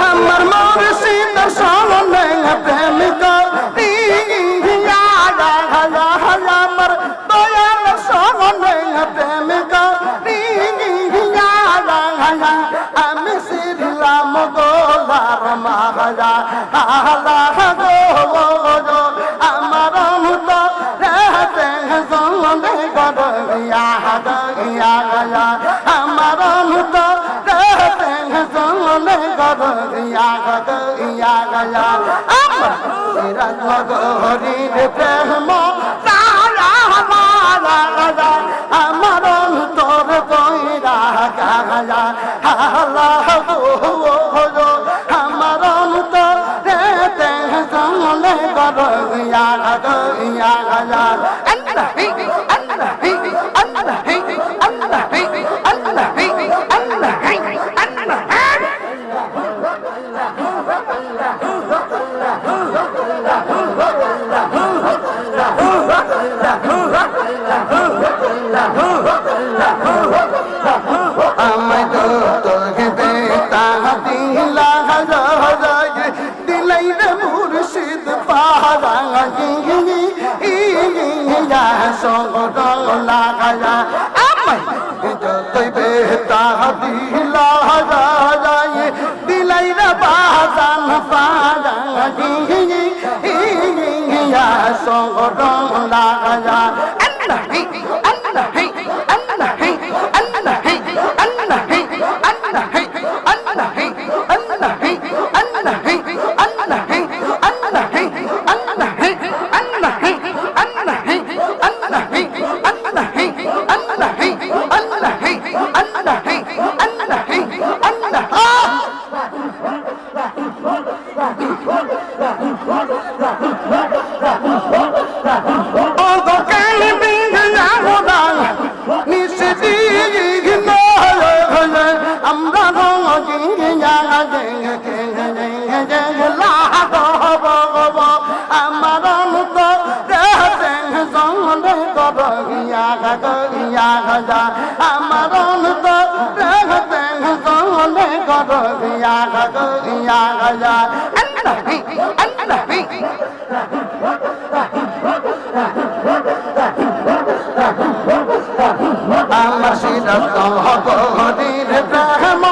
আমার মুর্শিদ সামনে প্রেমিক আমার দয়াল সামনে প্রেমিক আমি শিলাম গোলার মাহাজা আমার মুত রেতে জনে গড়িয়া গয়া আমার মুত রেতে জনে গড়িয়া গয়া আমার সিরাজ গরির প্রেম আমার তোর কইরা গায়া আমার তো রেতে জনে গড়িয়া গয়া আমি তো তোকে দিলা দিলাই রে মুর্শিদ পাহারা সঙ্গ লাগায়া আমি যতই বেতা দিলা দিলাই রে বাজান পাহারা সঙ্গ লাগায়া আমার তো রেতে জনে গড়িয়া গয়া আমার সিরাজ গরির প্রেম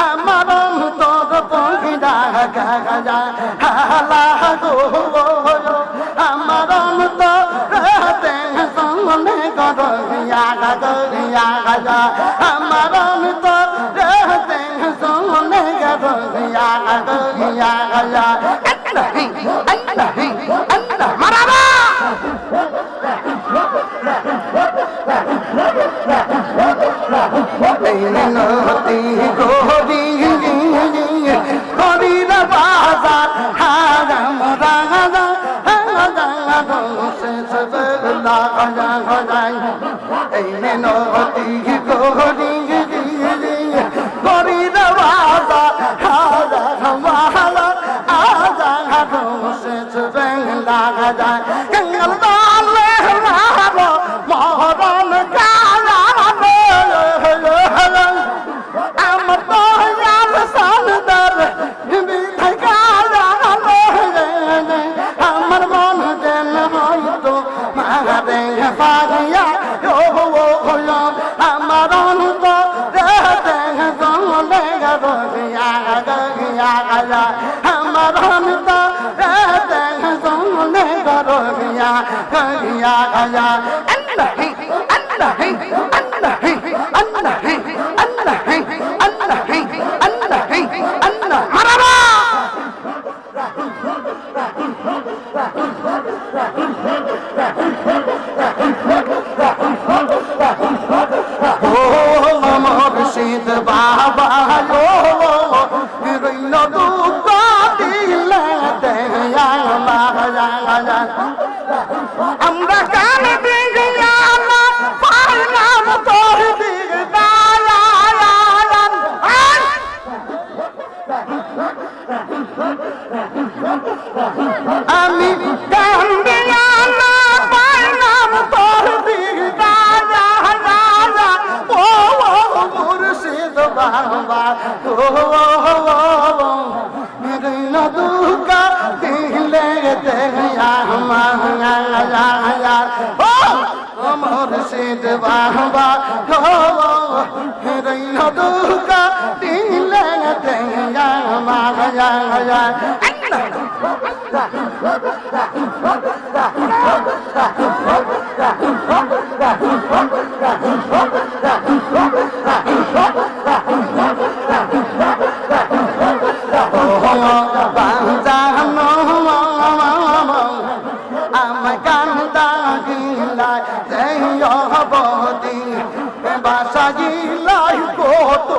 আমার তোর কইরা গয়া আমার তো রেতে জনে গড়িয়া গয়া আমার তো রেতে জনে গড়িয়া গয়া মারাবা নতি গরি গরির বাজার হারাম রাঙা এই নতি গরি গরির বাজার হারাম লাগা গঙ্গল দালে মহরণ কালা আমার দয়াল সালদার বিধাই কালা আমার মন যেন হয়তো মারে পাগিয়া আমার অন্ত রেতে জলে গড়িয়া গয়া আমার অন্ত রেতে জলে গড়িয়া গয়া বাবা রইল দুঃখ দিলে আমি কান্দিয়া না পাইলাম তোর দিদারা ও মুর্শিদ বাবা ও দিন দুকা দিলে দেয়া মায়া ও মুর্শিদ বাবা ও দিন দুকা দিলে দেয়া মায়া আমার কান্দা গিলাই বাসা গিলাই কত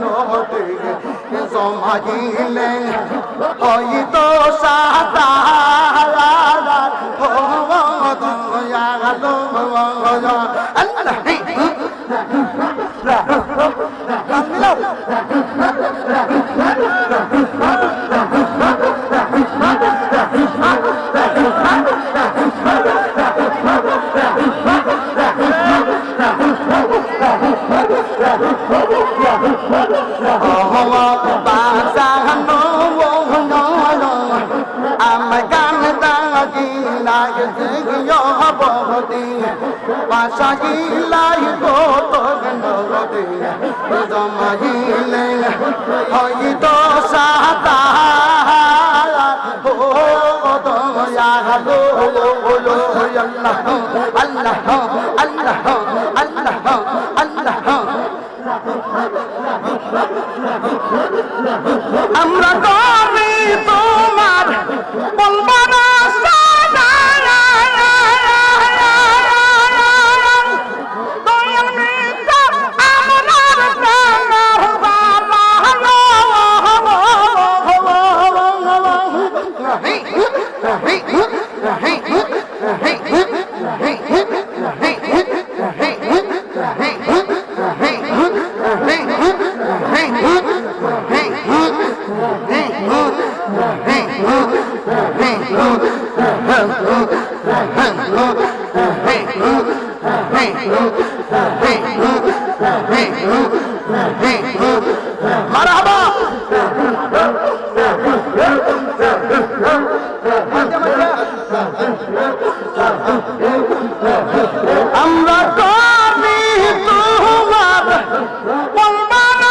নদী সমাজিলে হয়তো সাদা বাসা গিলাই কত নদী জমাইলে হয়তো সাদা আল্লাহ আল্লাহ আল্লাহ আল্লাহ আমরা কবি তোমার বলবো না মারহাবা আমরা কবি তোমার বলবো না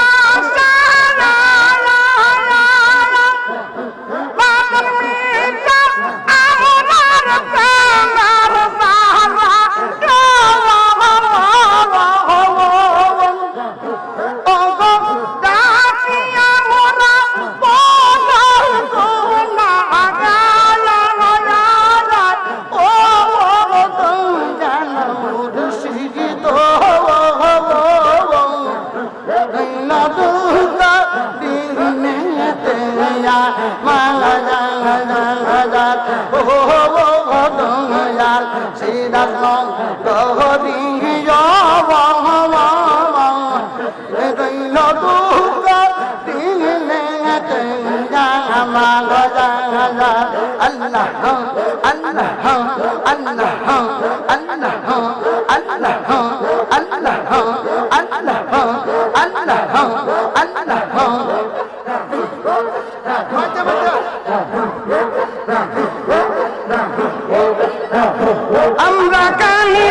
আমরা কানি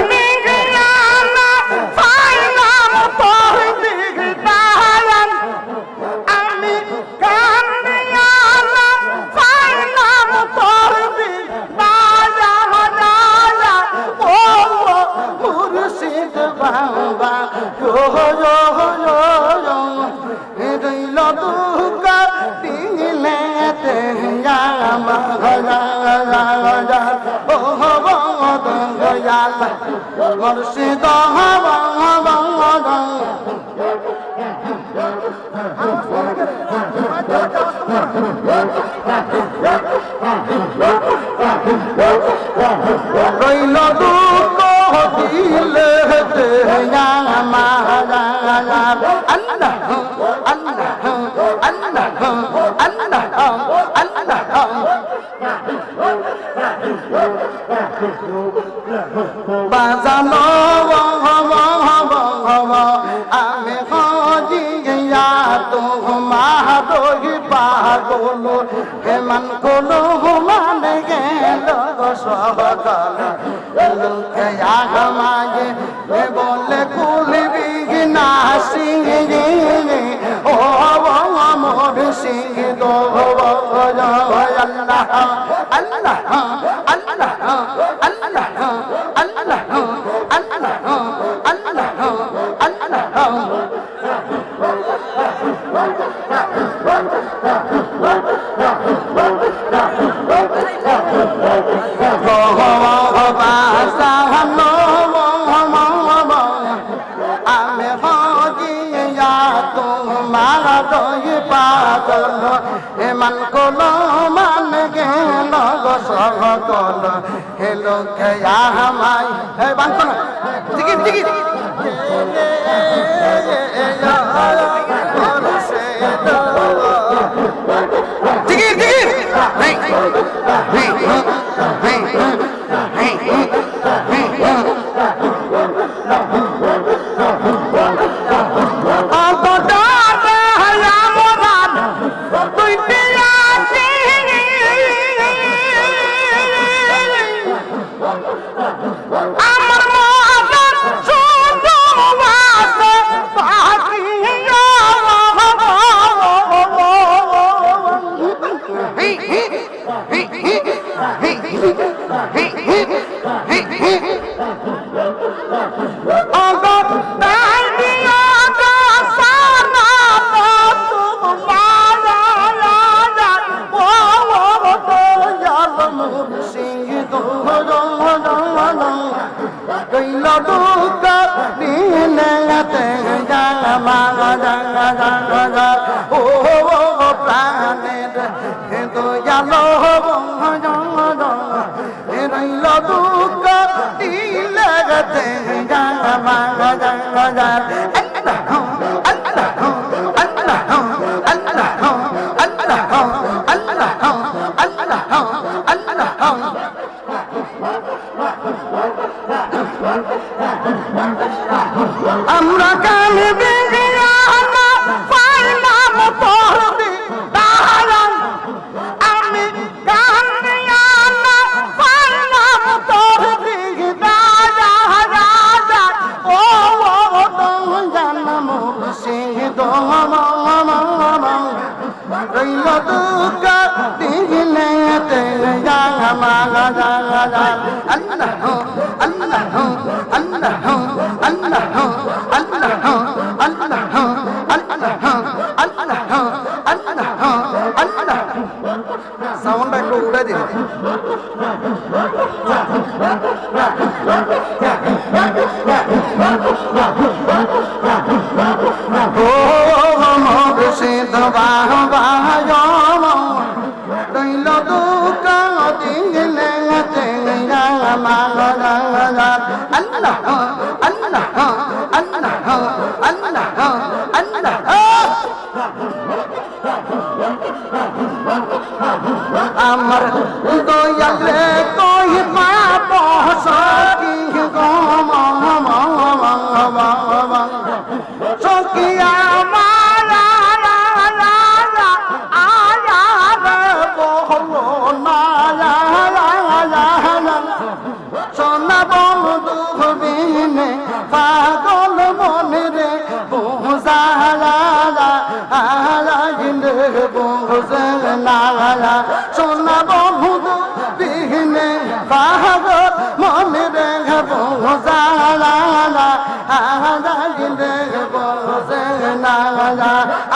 আমি মুর্শিদ রইল দুঃখ বাজানো আমি হজিয়া তোমার পাগল হেমান কোনো মানে গেল সহকাল লোকে আমায় বলে কুলবি না সিং ও মোর সিং দো আল্লাহ আল্লাহ আল্লাহ আল্লাহ আল্লাহ আল্লাহ আল্লাহ আমি হজিয়া তোমার দই পাগল এমান কোন মান গেল সকল হেলো খেয়া আমায় বাংশ না টিকিট টিকিট আমরা কাল বিজ্ঞানা পাইলাম তোর দিদারান আমি কাল বিজ্ঞানা পাইলাম তোর দিদারান ও তুমি জানম মুর্শিদ রইল দুঃখ দিলে তে জামা আল্লাহ আল্লাহ আল্লাহ আল্লাহ সাউন্ডটা একটু উড়ে দিন ও মুর্শিদ বাবা দইল দুঃখ দিলে আল্লাহ আল্লাহ আল্লাহ আল্লাহ আল্লাহ আমার দয়ালে কই পাপ সকি গম সকি আমার সোনা বন্ধু বিনে পাগল মনে রে বোঝা বোঝে না সোনা বন্ধু বিনে পাগল মনে রে বোঝা বোঝে না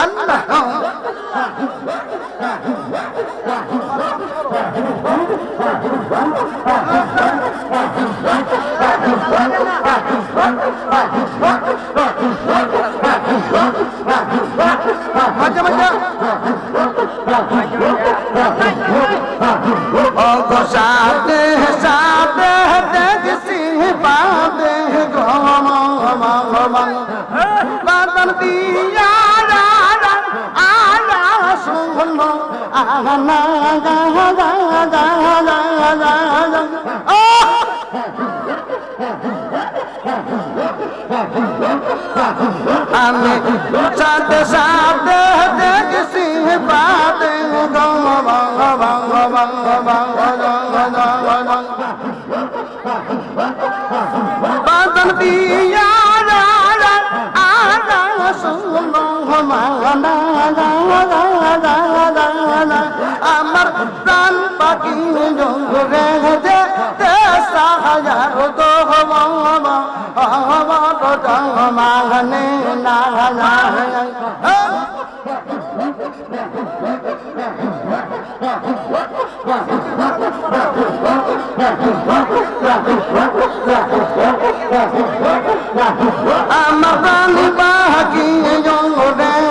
আল্লাহ মজা মজা ও গো সাথে সাথে দেখছি পাবে গম বাদন দিয়া আয়া শুনো আনা আমি সাথে সাথে দেখছি পাতে বাদন দিয়া আমার প্রাণ পাখি জঙ্গলে সাহাযার তো মাগনে না আমার প্রাণ পাখি জঙ্গলে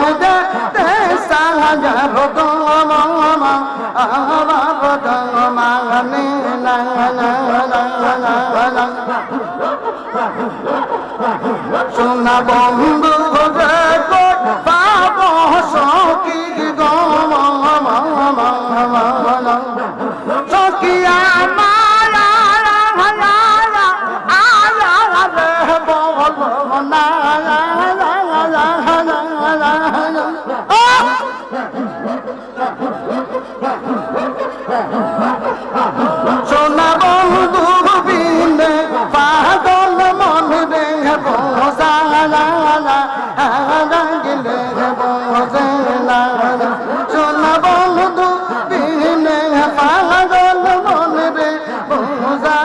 সাহাযার তো মাগনে না সোনা বন্ধু পাব সখী সখী আমার সোনা বন্ধু বিনে পাগল মন রে বোঝা গেলে বোঝে না সোনা বন্ধু বিনে পাগল মন রে বোঝা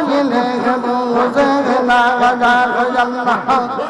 গেলে বোঝে না সোনা বন্ধু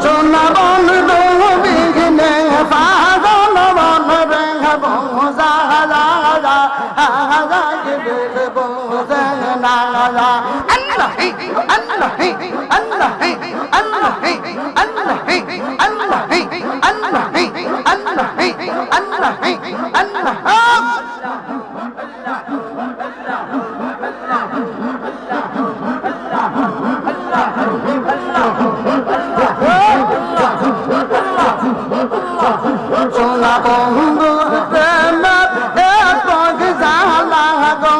সোনা বন্ধু বিঘ্নে পাগল মন রে বোঝা গেলে বোঝে না আল্লাহ আল্লাহ আল্লাহ আল্লাহ আল্লাহ আল্লাহ আল্লাহ আল্লাহ আল্লাহ আল্লাহ সোনা বন্ধু প্রেম এত জালা গো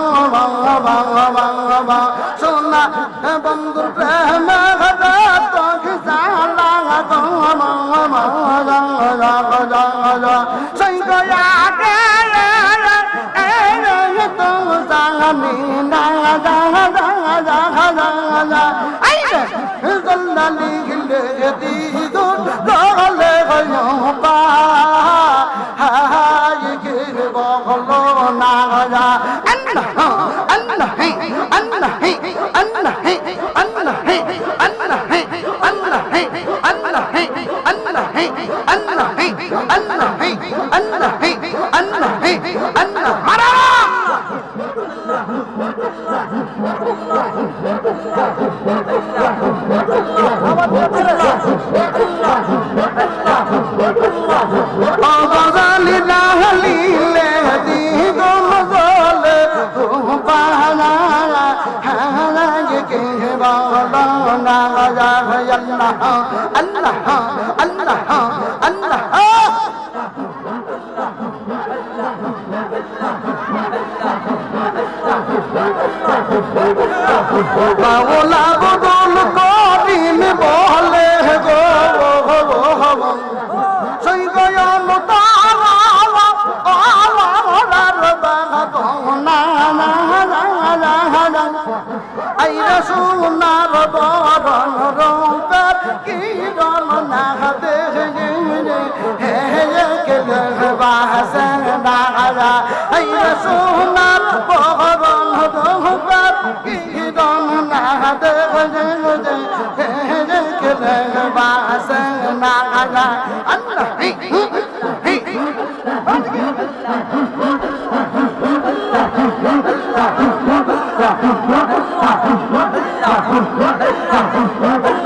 সোনা বন্ধুর প্রেম এত জালা গো সেই গয়া গে তো জানি না জল্লালি গিলে দিদু গলে গো পা হায় গে বহলো না আল্লাহ আল্লাহ আল্লাহ আল্লাহ আল্লাহ আল্লাহ আল্লাহ আল্লাহ আল্লাহ আল্লাহ মারা বাউলা বদল করিম বলে গো সেই গয়ন আইরা সোনার বরণ রূপের কিরণ না দেখে গেলে বাসে না আইরা সোনার বরণ রূপের কিরণ না দেখে গেলে বাসে না আল্লাহ আল্লাহ